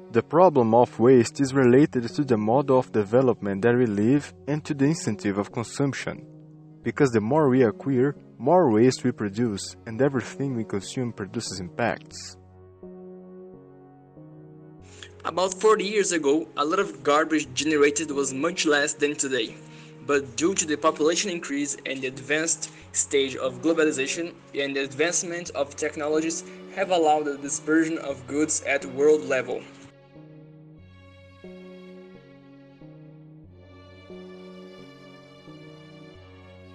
The problem of waste is related to the model of development that we live and to the incentive of consumption. Because the more we acquire, more waste we produce, and everything we consume produces impacts. About 40 years ago, a lot of garbage generated was much less than today. But due to the population increase and the advanced stage of globalization and the advancement of technologies have allowed the dispersion of goods at world level.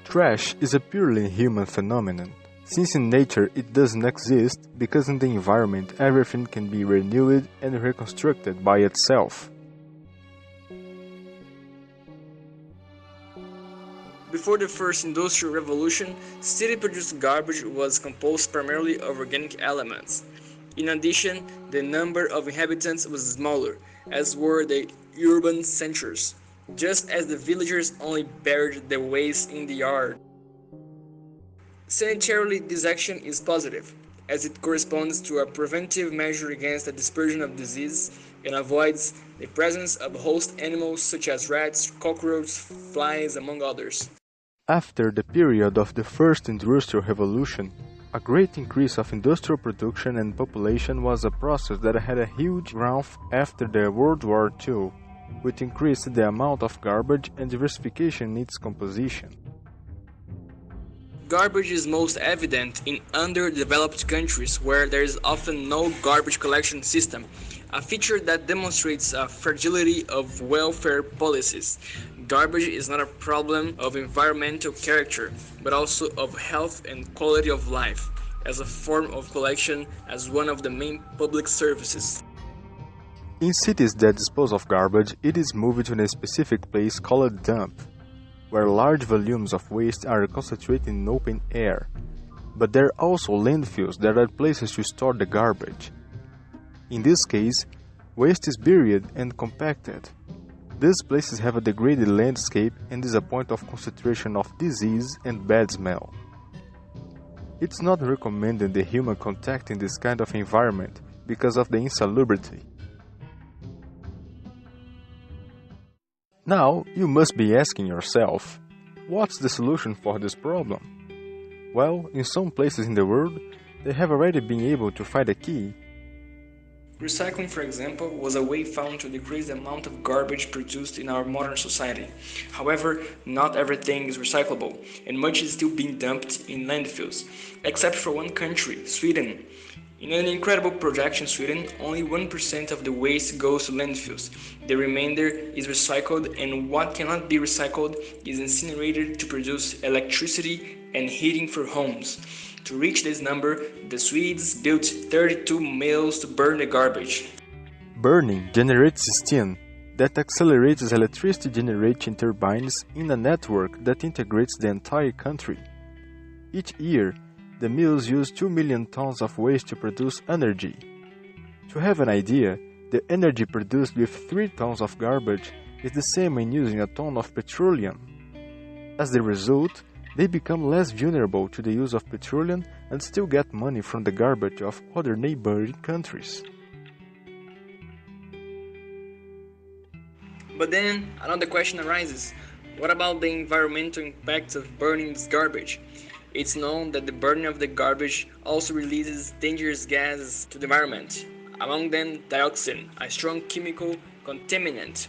Trash is a purely human phenomenon, since in nature it doesn't exist because in the environment everything can be renewed and reconstructed by itself. Before the first industrial revolution, city-produced garbage was composed primarily of organic elements. In addition, the number of inhabitants was smaller, as were the urban centers, just as the villagers only buried the waste in the yard. Sanitarily, this action is positive, as it corresponds to a preventive measure against the dispersion of disease and avoids the presence of host animals such as rats, cockroaches, flies, among others. After the period of the first industrial revolution, a great increase of industrial production and population was a process that had a huge growth after the World War II, which increased the amount of garbage and diversification in its composition. Garbage is most evident in underdeveloped countries where there is often no garbage collection system, a feature that demonstrates a fragility of welfare policies. Garbage is not a problem of environmental character, but also of health and quality of life, as a form of collection as one of the main public services. In cities that dispose of garbage, it is moved to a specific place called dump, where large volumes of waste are concentrated in open air. But there are also landfills that are places to store the garbage. In this case, waste is buried and compacted. These places have a degraded landscape and is a point of concentration of disease and bad smell. It's not recommended the human contact in this kind of environment because of the insalubrity. Now, you must be asking yourself, what's the solution for this problem? Well, in some places in the world, they have already been able to find a key. Recycling, for example, was a way found to decrease the amount of garbage produced in our modern society. However, not everything is recyclable, and much is still being dumped in landfills, except for one country, Sweden. In an incredible projection, Sweden, only 1% of the waste goes to landfills. The remainder is recycled, and what cannot be recycled is incinerated to produce electricity and heating for homes. To reach this number, the Swedes built 32 mills to burn the garbage. Burning generates steam that accelerates electricity generation turbines in a network that integrates the entire country. Each year, the mills use 2 million tons of waste to produce energy. To have an idea, the energy produced with 3 tons of garbage is the same when using a ton of petroleum. As the result, they become less vulnerable to the use of petroleum and still get money from the garbage of other neighboring countries. But then, another question arises. What about the environmental impacts of burning this garbage? It's known that the burning of the garbage also releases dangerous gases to the environment, among them dioxin, a strong chemical contaminant.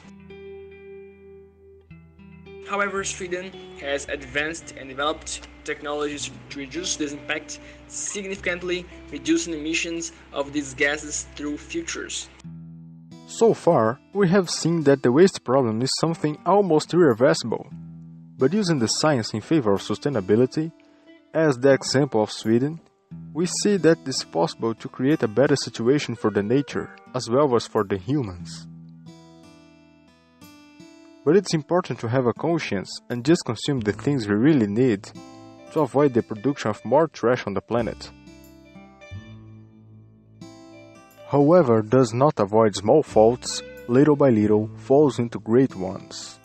However, Sweden has advanced and developed technologies to reduce this impact, significantly reducing emissions of these gases through filters. So far, we have seen that the waste problem is something almost irreversible, but using the science in favor of sustainability, as the example of Sweden, we see that it is possible to create a better situation for the nature as well as for the humans. But it's important to have a conscience and just consume the things we really need to avoid the production of more trash on the planet. Whoever does not avoid small faults, little by little falls into great ones.